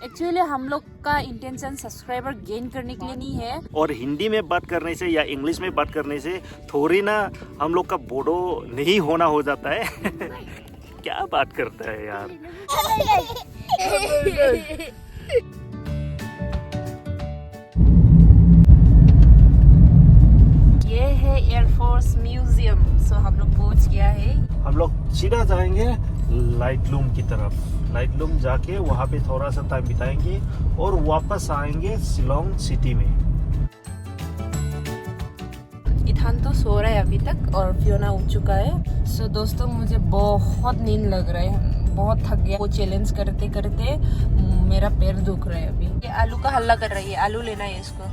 Actually हम लोग का इंटेंशन सब्सक्राइबर गेन करने के लिए नहीं है। और हिंदी में बात करने से या इंग्लिश में बात करने से थोड़ी ना हम लोग का बोडो नहीं होना हो जाता है। क्या बात करता है यार। ये है एयरफोर्स म्यूजियम। सो हम लोग पहुंच गया है। हम लोग सीधा जाएंगे लाइटलूम की तरफ। लाइटलूम जाके वहाँ पे थोड़ा सा टाइम बिताएंगे और वापस आएंगे शिलोंग सिटी में। इथान तो सो रहा है अभी तक और फियोना उठ चुका है। सो दोस्तों मुझे बहुत नींद लग रहा है, बहुत थक गया। वो चैलेंज करते करते मेरा पैर दुख रहा है अभी। ये आलू का हल्ला कर रही है, आलू लेना है इसको।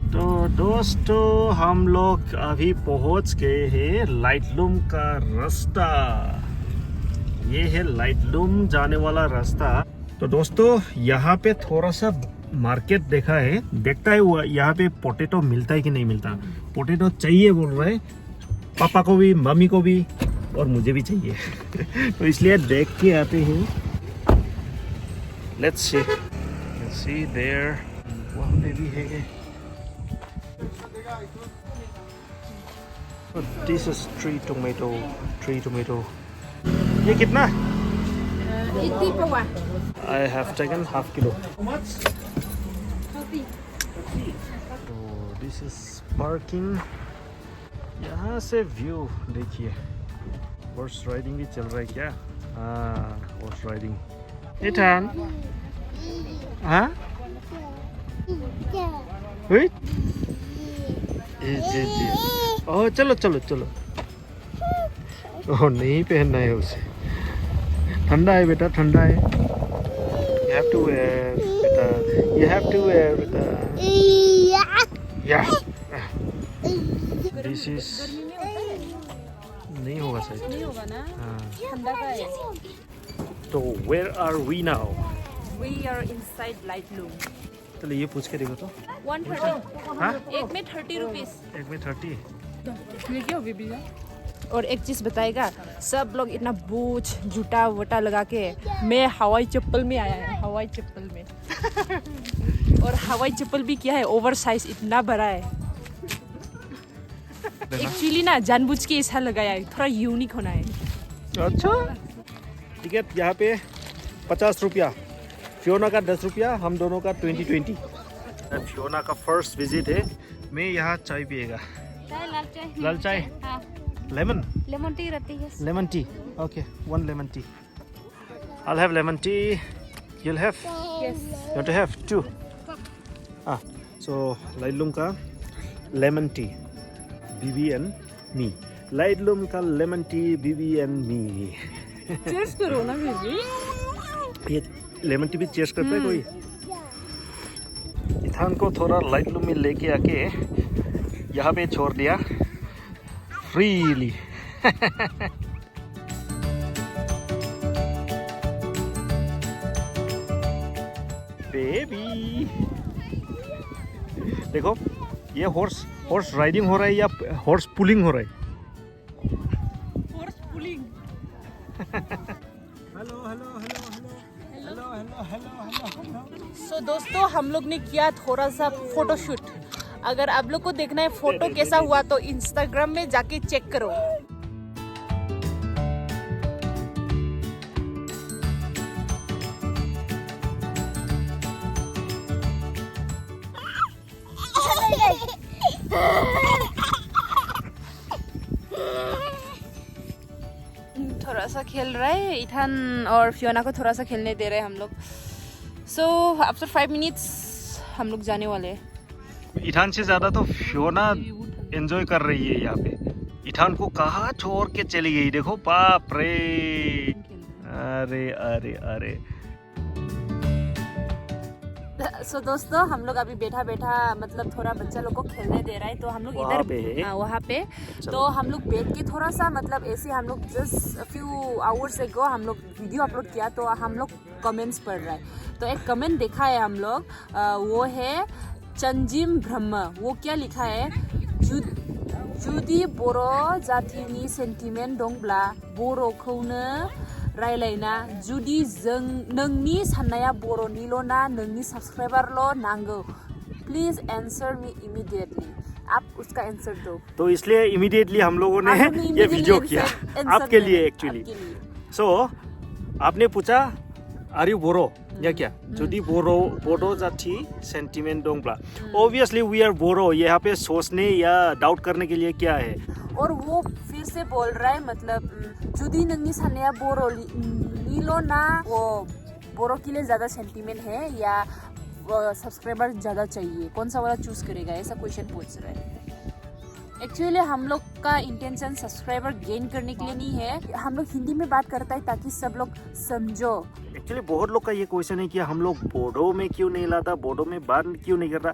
तो दोस्तों हम लोग अभी पहुंच गए हैं लाइटलूम का रास्ता। ये है लाइटलूम जाने वाला रास्ता। तो दोस्तों यहाँ पे थोड़ा सा मार्केट देखा है, देखता है वो यहाँ पे पोटैटो मिलता है कि नहीं मिलता। पोटैटो चाहिए बोल रहे हैं, पापा को भी, मम्मी को भी और मुझे भी चाहिए। तो इसलिए देख के आते हैं। लेट्स सी देयर, वहाँ पे भी है। This is 3 tomato. ये कितना? 80 पवा। I have taken half kilo. How much? 30. तो this is parking. यहाँ से व्यू देखिए। हॉर्स राइडिंग भी चल रहा है क्या? हाँ, हॉर्स राइडिंग। इठान, हाँ? Wait. जी। ओह चलो। ओह नहीं पहनना है उसे, ठंडा है बेटा, ठंडा है। You have to wear बेटा। Yeah. This is नहीं होगा शायद। नहीं होगा ना? हाँ। ठंडा का है। तो where are we now? We are inside Lightroom. चलो ये पूछ के देखो तो। 130। हाँ? एक में 30 रुपीस। एक में 30। और एक चीज बताएगा, सब लोग इतना बूझ जूता वोटा लगा के, मैं हवाई चप्पल में आया है, हवाई चप्पल में। और हवाई चप्पल भी क्या है, ओवर साइज, इतना बड़ा है। एक्चुअली ना जानबूझ के ऐसा लगाया है, थोड़ा यूनिक होना है। अच्छा, टिकट यहाँ पे 50 रुपया, फियोना का 10 रुपया, हम दोनों का 20-20। फियोना का फर्स्ट विजिट है। मैं यहाँ चाय पिएगा। लाल चाय। हाँ, लेमन टी रहती है। Lemon tea. Okay, 1 lemon tea. I'll have lemon tea. You'll have? Yes. You want to have 2? So Lightloom का लेमन टी, बीबी एंड मी। लाइटलूम का लेमन टी, बीबी एंड मी। चीयर्स करो ना बेबी। ये lemon tea भी chest करता है कोई? इथान को थोड़ा लाइटलूम में लेके आके यहाँ पे छोड़ दिया फ्रीली। बेबी देखो, ये हॉर्स राइडिंग हो रहा है या हॉर्स पुलिंग हो रहा है? Horse pulling. हेलो। सो दोस्तों हम लोग ने किया थोड़ा सा फोटोशूट। अगर आप लोग को देखना है फोटो कैसा हुआ तो इंस्टाग्राम में जाके चेक करो। थोड़ा सा खेल रहा है इथान और फियोना को, थोड़ा सा खेलने दे रहे हैं हम लोग। सो आफ्टर 5 मिनट्स हम लोग जाने वाले हैं। इथान से ज्यादा तो फियोना एंजॉय कर रही है यहाँ पे। इथान को कहाँ छोड़ के चली गई, देखो बाप रे। अरे। सो दोस्तों हम लोग अभी बैठा मतलब थोड़ा बच्चा लोग को खेलने दे रहा है, तो हम लोग इधर वहाँ पे तो हम लोग बैठ के थोड़ा सा मतलब ऐसे हम लोग जस्ट फ्यू आवर्स एगो हम लोग वीडियो अपलोड किया, तो हम लोग कमेंट्स पढ़ रहा है। तो एक कमेंट देखा है हम लोग, वो है चंजिम ब्रह्म। वो क्या लिखा है, जुदि बर' जातिनि सेन्टिमेन्ट दंब्ला बर'खौनो रायलायना जुदि जों नोंनि साननाया बर'निल' ना नोंनि सब्सक्राइबारल' नांगौ प्लीज आंसर मी इमीडिएटली आप उसका आंसर दो तो इसलिए इमीडिएटली हम लोगों ने ये वीडियो किया आपके लिए एक्चुअली सो आपने पूछा आर यू बोरो या क्या जुदी बोरो जाति सेंटिमेंट दोंब्ला ऑब्वियसली वी आर बोरो यहाँ पे सोचने या डाउट करने के लिए क्या है और वो फिर से बोल रहा है मतलब जुदी नंगी सान्या बोरो नीलो ना वो बोरो के लिए ज्यादा सेंटिमेंट है या सब्सक्राइबर ज्यादा चाहिए कौन सा वाला चूज करेगा ऐसा क्वेश्चन पूछ रहा है एक्चुअली हम लोग का इंटेंशन सब्सक्राइबर गेन करने के लिए नहीं है हम लोग हिंदी में बात करता है ताकि सब लोग समझो एक्चुअली बहुत लोग का ये क्वेश्चन है कि हम लोग बोडो में क्यों नहीं लाता बोडो में बात क्यों नहीं करता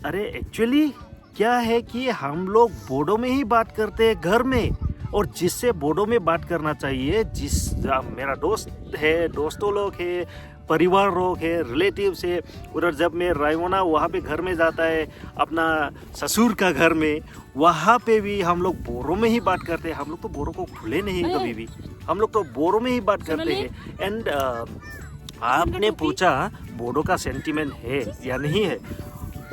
अरे एक्चुअली क्या है कि हम लोग बोडो में ही बात करते हैं घर में और जिससे बोडो में बात करना चाहिए मेरा दोस्त है दोस्तों लोग है परिवार लोग है रिलेटिव्स है उधर जब मैं रायमोना वहाँ पे घर में जाता है अपना ससुर का घर में वहाँ पे भी हम लोग बोरो में ही बात करते हैं हम लोग तो बोरो को भूले नहीं कभी भी हम लोग तो बोरो में ही बात करते हैं एंड आपने पूछा बोडो का सेंटिमेंट है या नहीं है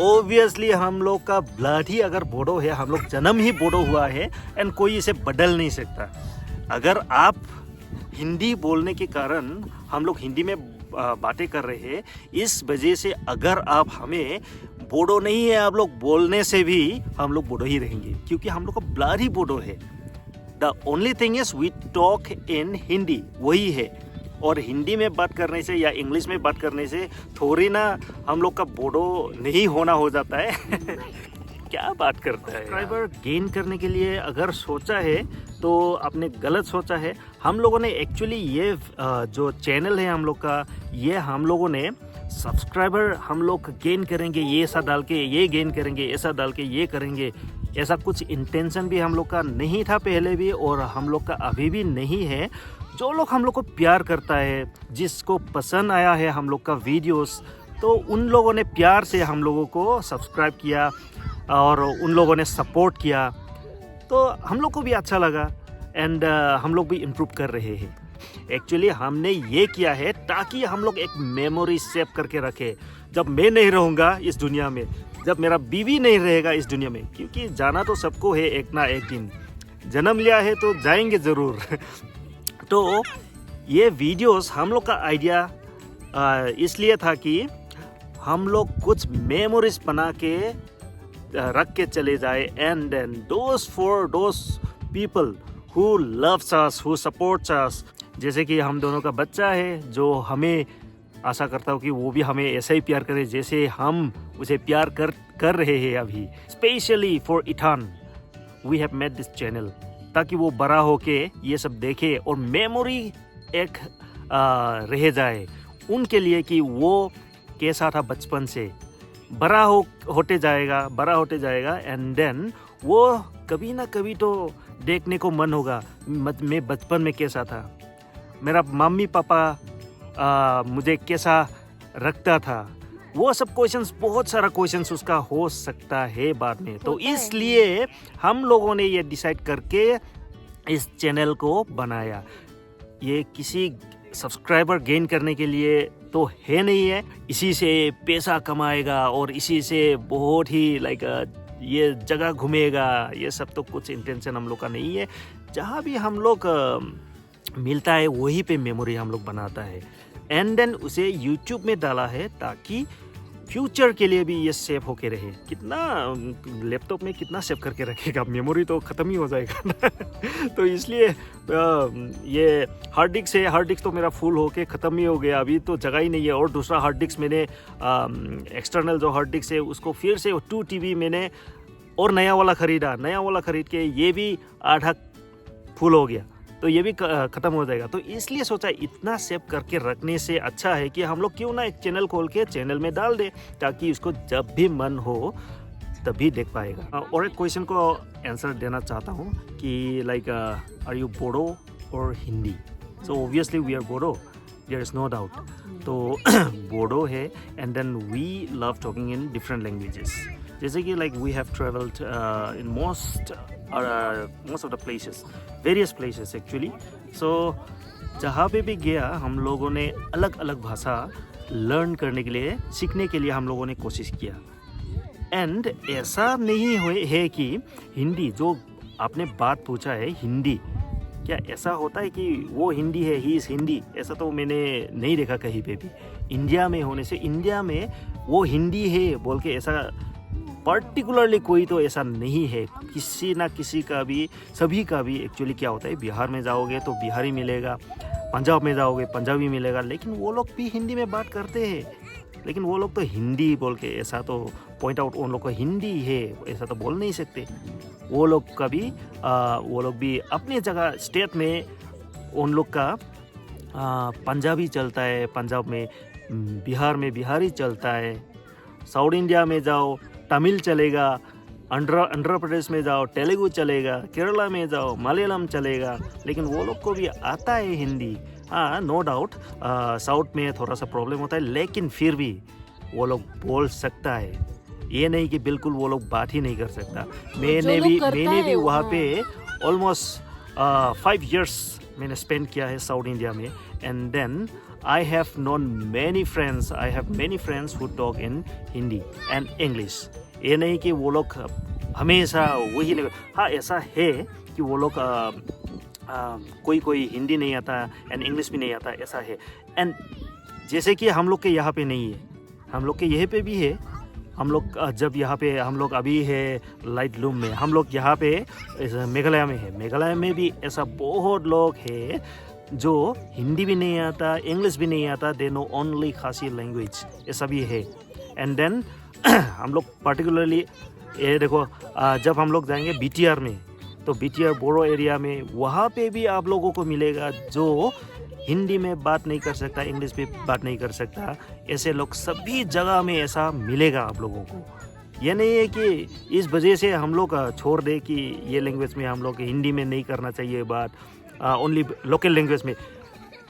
ऑब्वियसली हम लोग का ब्लड ही अगर बोडो है हम लोग जन्म ही बोडो हुआ है एंड कोई इसे बदल नहीं सकता अगर आप हिंदी बोलने के कारण हम लोग हिंदी में बातें कर रहे हैं इस वजह से अगर आप हमें बोडो नहीं है आप लोग बोलने से भी हम लोग बोडो ही रहेंगे क्योंकि हम लोग का ब्लड ही बोडो है the only thing is we talk in Hindi वही है और हिंदी में बात करने से या इंग्लिश में बात करने से थोड़ी ना हम लोग का बोडो नहीं होना हो जाता है क्या बात करता है सब्सक्राइबर गेन करने के लिए अगर सोचा है तो आपने गलत सोचा है हम लोगों ने एक्चुअली ये जो चैनल है हम लोग का ये हम लोगों ने सब्सक्राइबर हम लोग गेन करेंगे ये ऐसा डाल के ये गेन करेंगे ऐसा डाल के ये करेंगे ऐसा कुछ इंटेंशन भी हम लोग का नहीं था पहले भी और हम लोग का अभी भी नहीं है जो लोग हम लोग को प्यार करता है जिसको पसंद आया है हम लोग का वीडियोस तो उन लोगों ने प्यार से हम लोगों को सब्सक्राइब किया और उन लोगों ने सपोर्ट किया तो हम लोग को भी अच्छा लगा एंड हम लोग भी इम्प्रूव कर रहे हैं एक्चुअली हमने ये किया है ताकि हम लोग एक मेमोरी सेव करके रखें जब मैं नहीं रहूँगा इस दुनिया में जब मेरा बीवी नहीं रहेगा इस दुनिया में क्योंकि जाना तो सबको है एक ना एक दिन जन्म लिया है तो जाएंगे ज़रूर तो ये वीडियोस हम लोग का आइडिया इसलिए था कि हम लोग कुछ मेमोरीज बना के रख के चले जाए and then those people who loves us who supports us जैसे कि हम दोनों का बच्चा है जो हमें आशा करता हूँ कि वो भी हमें ऐसा ही प्यार करे जैसे हम उसे प्यार कर रहे हैं अभी specially for Ethan we have made this channel ताकि वो बड़ा होके ये सब देखे और मेमोरी एक रह जाए उनके लिए कि वो कैसा था बचपन से बड़ा होते जाएगा एंड देन वो कभी ना कभी तो देखने को मन होगा मैं बचपन में कैसा था मेरा मम्मी पापा मुझे कैसा रखता था वो सब क्वेश्चंस बहुत सारा क्वेश्चंस उसका हो सकता है बाद में तो इसलिए हम लोगों ने ये डिसाइड करके इस चैनल को बनाया ये किसी सब्सक्राइबर गेन करने के लिए तो है नहीं है इसी से पैसा कमाएगा और इसी से बहुत ही ये जगह घूमेगा ये सब तो कुछ इंटेंशन हम लोग का नहीं है जहाँ भी हम लोग मिलता है वहीं पे मेमोरी हम लोग बनाता है एंड देन उसे YouTube में डाला है ताकि फ्यूचर के लिए भी ये सेव होके रहे कितना लैपटॉप में कितना सेव करके रखेगा मेमोरी तो ख़त्म ही हो जाएगा ना तो इसलिए ये हार्ड डिस्क तो मेरा फुल होके ख़त्म ही हो गया अभी तो जगह ही नहीं है और दूसरा हार्ड डिस्क मैंने एक्सटर्नल जो हार्ड डिस्क है उसको फिर से 2 TB मैंने और नया वाला खरीद के ये भी आधा फुल हो गया तो ये भी ख़त्म हो जाएगा तो इसलिए सोचा इतना सेव करके रखने से अच्छा है कि हम लोग क्यों ना एक चैनल खोल के चैनल में डाल दे ताकि उसको जब भी मन हो तभी देख पाएगा और एक क्वेश्चन को आंसर देना चाहता हूँ कि आर यू बोडो और Hindi so obviously we are Bodo there is no doubt तो बोडो है and then we love talking in different languages जैसे कि like we have travelled in most of the places, various places actually. So जहाँ पे भी गया हम लोगों ने अलग अलग भाषा लर्न करने के लिए, सीखने के लिए हम लोगों ने कोशिश किया। एंड ऐसा नहीं है कि हिंदी, जो आपने बात पूछा है हिंदी, क्या ऐसा होता है कि वो हिंदी है, ही इज़ हिंदी, ऐसा तो मैंने नहीं देखा कहीं पे भी। इंडिया में होने से, इंडिया में वो हिंदी है बोल के ऐसा पर्टिकुलरली कोई तो ऐसा नहीं है। किसी ना किसी का भी, सभी का भी एक्चुअली क्या होता है, बिहार में जाओगे तो बिहारी मिलेगा, पंजाब में जाओगे पंजाबी मिलेगा, लेकिन वो लोग भी हिंदी में बात करते हैं। लेकिन वो लोग तो हिंदी बोल के ऐसा तो पॉइंट आउट, उन लोग को हिंदी है ऐसा तो बोल नहीं सकते। वो लोग का भी वो लोग भी अपनी जगह स्टेट में उन लोग का पंजाबी चलता है, पंजाब में, बिहार में बिहारी चलता है, साउथ इंडिया में जाओ तमिल चलेगा, आंध्र प्रदेश में जाओ तेलुगु चलेगा, केरला में जाओ मलयालम चलेगा, लेकिन वो लोग को भी आता है हिंदी। हाँ, नो डाउट साउथ में थोड़ा सा प्रॉब्लम होता है, लेकिन फिर भी वो लोग बोल सकता है। ये नहीं कि बिल्कुल वो लोग बात ही नहीं कर सकता। मैंने भी वहाँ पे ऑलमोस्ट 5 years मैंने स्पेंड किया है साउथ इंडिया में। And then I have known many friends who talk in Hindi and English. ये नहीं कि वो लोग हमेशा वही नहीं। हाँ, ऐसा है कि वो लोग कोई हिंदी नहीं आता एंड इंग्लिश भी नहीं आता, ऐसा है। एंड जैसे कि हम लोग के यहाँ पे नहीं है, हम लोग के यहाँ पे भी है। हम लोग जब यहाँ पे, हम लोग अभी है लाइटलूम में, हम लोग यहाँ पे मेघालय में है। मेघालय में भी ऐसा बहुत लोग है जो हिंदी भी नहीं आता, इंग्लिश भी नहीं आता, दे नो ओनली खासी लैंग्वेज, ऐसा भी है। एंड देन हम लोग पर्टिकुलरली ये देखो, जब हम लोग जाएंगे BTR में, तो BTR बोरो एरिया में, वहाँ पे भी आप लोगों को मिलेगा जो हिंदी में बात नहीं कर सकता, इंग्लिश में बात नहीं कर सकता। ऐसे लोग सभी जगह में ऐसा मिलेगा आप लोगों को। ये नहीं है कि इस वजह से हम लोग छोड़ दे कि ये लैंग्वेज में हम लोग हिंदी में नहीं करना चाहिए बात, ओनली लोकल लैंग्वेज में।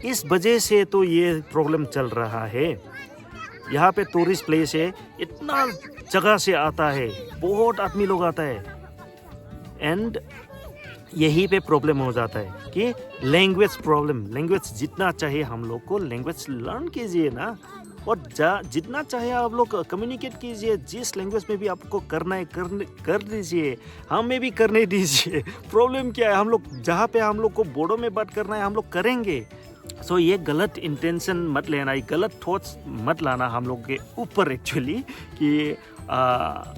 इस वजह से तो ये प्रॉब्लम चल रहा है। यहाँ पे टूरिस्ट प्लेस है, इतना जगह से आता है, बहुत आदमी लोग आता है, एंड यही पे प्रॉब्लम हो जाता है कि लैंग्वेज प्रॉब्लम। लैंग्वेज जितना चाहिए हम लोग को, लैंग्वेज लर्न कीजिए ना, और जितना चाहे आप लोग कम्युनिकेट कीजिए। जिस लैंग्वेज में भी आपको करना है कर दीजिए, हमें भी करने दीजिए। प्रॉब्लम क्या है, हम लोग जहाँ पे हम लोग को बोडो में बात करना है हम लोग करेंगे। सो ये गलत इंटेंशन मत लेना, गलत थॉट्स मत लाना हम लोग के ऊपर एक्चुअली, कि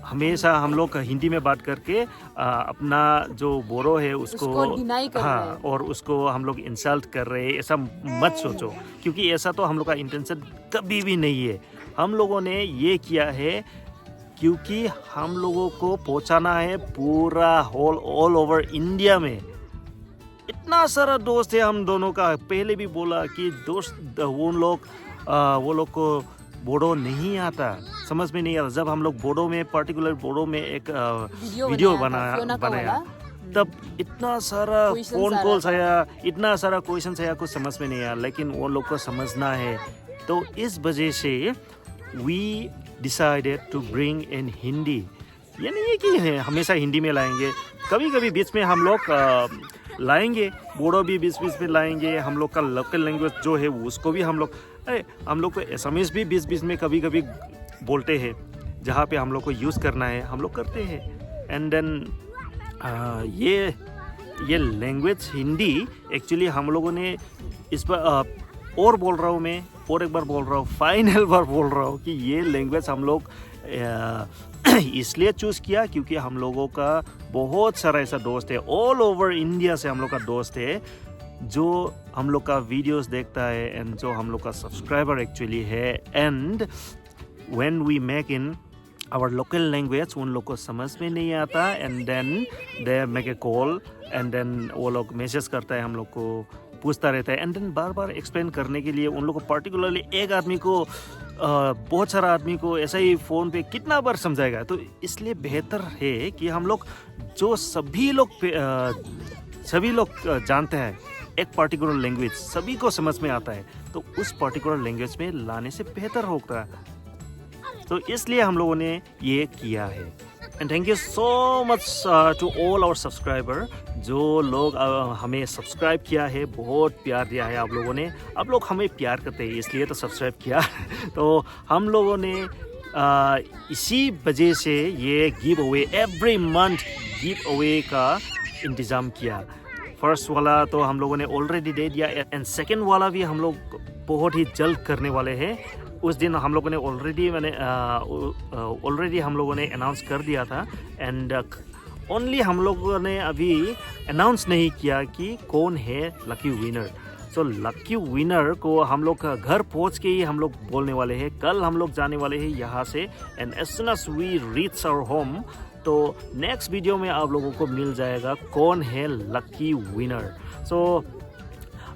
हमेशा हम लोग हिंदी में बात करके अपना जो बोरो है उसको डिनाई कर रहे हैं, और उसको हम लोग इंसल्ट कर रहे हैं, ऐसा मत सोचो। क्योंकि ऐसा तो हम लोग का इंटेंशन कभी भी नहीं है। हम लोगों ने ये किया है क्योंकि हम लोगों को पहुंचाना है पूरा ऑल ओवर इंडिया में। इतना सारा दोस्त है हम दोनों का। पहले भी बोला कि दोस्त वो लोग को बोडो नहीं आता, समझ में नहीं आता। जब हम लोग बोडो में, पर्टिकुलर बोडो में एक वीडियो बनाया, तब इतना सारा फोन कॉल्स आया, इतना सारा क्वेश्चन आया, कुछ समझ में नहीं आया। लेकिन वो लोग को समझना है, तो इस वजह से we decided to bring in Hindi. ये नहीं है कि हमेशा हिंदी में लाएंगे, कभी कभी बीच में हम लोग लाएंगे, बोडो भी बीच में लाएंगे। हम लोग का लोकल लैंग्वेज जो है उसको भी हम लोग को एसएमएस भी बीच में कभी कभी बोलते हैं, जहाँ पे हम लोग को यूज़ करना है हम लोग करते हैं। एंड देन ये लैंग्वेज हिंदी एक्चुअली हम लोगों ने इस पर और बोल रहा हूँ मैं, और एक बार बोल रहा हूँ, फाइनल बार बोल रहा हूँ कि ये लैंग्वेज हम लोग इसलिए चूज़ किया क्योंकि हम लोगों का बहुत सारा ऐसा दोस्त है, ऑल ओवर इंडिया से हम लोग का दोस्त है जो हम लोग का वीडियोस देखता है, एंड जो हम लोग का सब्सक्राइबर एक्चुअली है। And when we make in our local language, उन लोग को समझ में नहीं आता, and then they make a call, and then वो लोग मैसेज करता है, हम लोग को पूछता रहता है, एंड देन बार बार एक्सप्लेन करने के लिए उन लोग को, पर्टिकुलरली एक आदमी को बहुत सारा आदमी को ऐसा ही फ़ोन पे कितना बार समझाएगा। तो इसलिए बेहतर है कि हम लोग जो सभी लोग जानते हैं एक पर्टिकुलर लैंग्वेज, सभी को समझ में आता है, तो उस पर्टिकुलर लैंग्वेज में लाने से बेहतर होगा। तो इसलिए हम लोगों ने ये किया है। And thank you so much to all our subscriber जो लोग हमें सब्सक्राइब किया है, बहुत प्यार दिया है आप लोगों ने। आप लोग हमें प्यार करते हैं इसलिए तो सब्सक्राइब किया तो हम लोगों ने इसी वजह से ये give away every month give away का इंतज़ाम किया। फर्स्ट वाला तो हम लोगों ने ऑलरेडी दे दिया एंड सेकेंड वाला भी हम लोग बहुत ही जल्द करने वाले हैं। उस दिन हम लोगों ने ऑलरेडी हम लोगों ने अनाउंस कर दिया था एंड ओनली हम लोगों ने अभी अनाउंस नहीं किया कि कौन है lucky winner. So lucky winner को हम लोग घर पहुंच के ही हम लोग बोलने वाले हैं। कल हम लोग जाने वाले हैं यहाँ से and as soon as we reach our home तो नेक्स्ट वीडियो में आप लोगों को मिल जाएगा कौन है लकी विनर। सो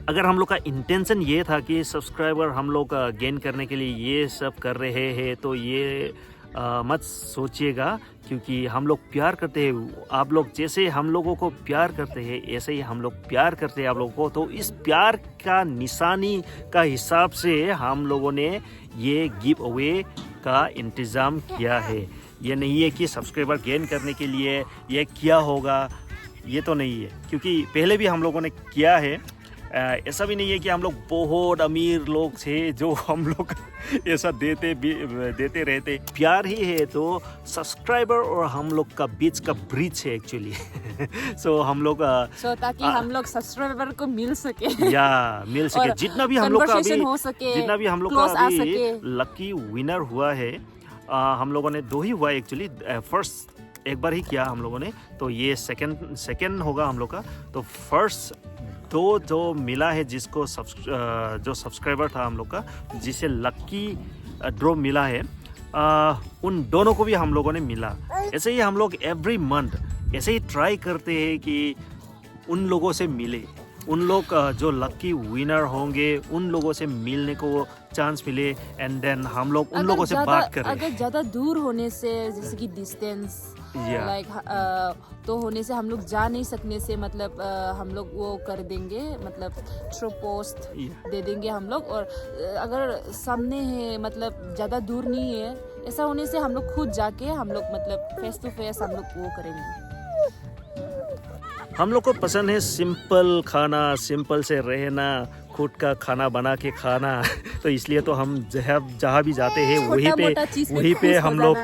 अगर हम लोग का इंटेंशन ये था कि सब्सक्राइबर हम लोग गेन करने के लिए ये सब कर रहे हैं तो ये मत सोचिएगा, क्योंकि हम लोग प्यार करते हैं। आप लोग जैसे हम लोगों को प्यार करते हैं ऐसे ही हम लोग प्यार करते हैं आप लोगों को। तो इस प्यार का निशानी का हिसाब से हम लोगों ने ये गिव अवे का इंतज़ाम किया है। ये नहीं है कि सब्सक्राइबर गेन करने के लिए ये किया होगा, ये तो नहीं है, क्योंकि पहले भी हम लोगों ने किया है। ऐसा भी नहीं है कि हम लोग बहुत अमीर लोग थे जो हम लोग ऐसा देते रहते। प्यार ही है तो सब्सक्राइबर और हम लोग का बीच का ब्रिज है एक्चुअली। सो हम लोग ताकि हम लोग सब्सक्राइबर को मिल सके मिल सके जितना भी हम लोग का अभी लकी विनर हुआ है। हम लोगों ने 2 ही हुआ एक्चुअली। फर्स्ट एक बार ही किया हम लोगों ने, तो ये सेकंड होगा हम लोग का। तो फर्स्ट 2 जो मिला है जिसको जो सब्सक्राइबर था हम लोग का जिसे लकी ड्रॉ मिला है, उन दोनों को भी हम लोगों ने मिला। ऐसे ही हम लोग एवरी मंथ ऐसे ही ट्राई करते हैं कि उन लोगों से मिले, उन लोग जो लकी विनर होंगे उन लोगों से मिलने को चांस मिले एंड देन हम लोग उन लोगों से बात करें। अगर ज़्यादा दूर होने से जैसे कि डिस्टेंस लाइक तो होने से हम लोग जा नहीं सकने से मतलब हम लोग वो कर देंगे, मतलब थ्रू पोस्ट दे देंगे हम लोग। और अगर सामने है मतलब ज़्यादा दूर नहीं है, ऐसा होने से हम लोग खुद जाके हम लोग मतलब फेस टू फेस हम लोग वो करेंगे। हम लोग को पसंद है सिंपल खाना, सिंपल से रहना, खुद का खाना बना के खाना। तो इसलिए तो हम जहाँ भी जाते हैं वहीं पे हम लोग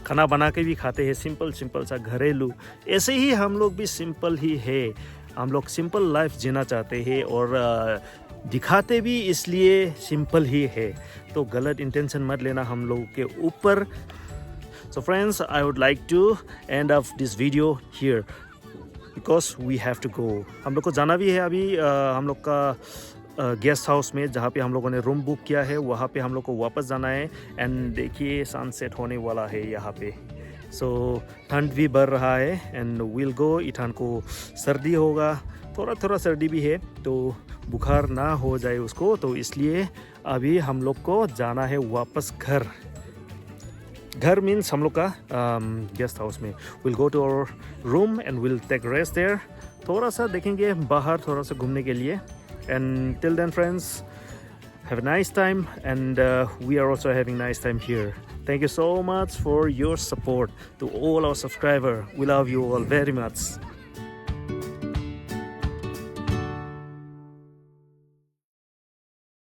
खाना बना के भी खाते हैं, सिंपल सा घरेलू। ऐसे ही हम लोग भी सिंपल ही है, हम लोग सिंपल लाइफ जीना चाहते हैं और दिखाते भी इसलिए सिंपल ही है। तो गलत इंटेंशन मत लेना हम लोग के ऊपर। So friends, I would like to end up this video here because we have to go. हम लोग को जाना भी है अभी हम लोग का गेस्ट हाउस में जहाँ पे हम लोगों ने रूम बुक किया है, वहाँ पे हम लोग को वापस जाना है। एंड देखिए सनसेट होने वाला है यहाँ पे। सो ठंड भी बढ़ रहा है एंड विल गो। ईठान को सर्दी होगा, थोड़ा सर्दी भी है, तो बुखार ना हो जाए उसको, तो इसलिए अभी हम लोग को जाना है वापस घर मीन्स हम लोग का गेस्ट हाउस में। Will go to our room and will take rest there. थोड़ा सा देखेंगे बाहर, थोड़ा सा घूमने के लिए। And till then friends, have a nice time and we are also having nice time here. Thank you so much for your support to all our subscribers. We love you all very much.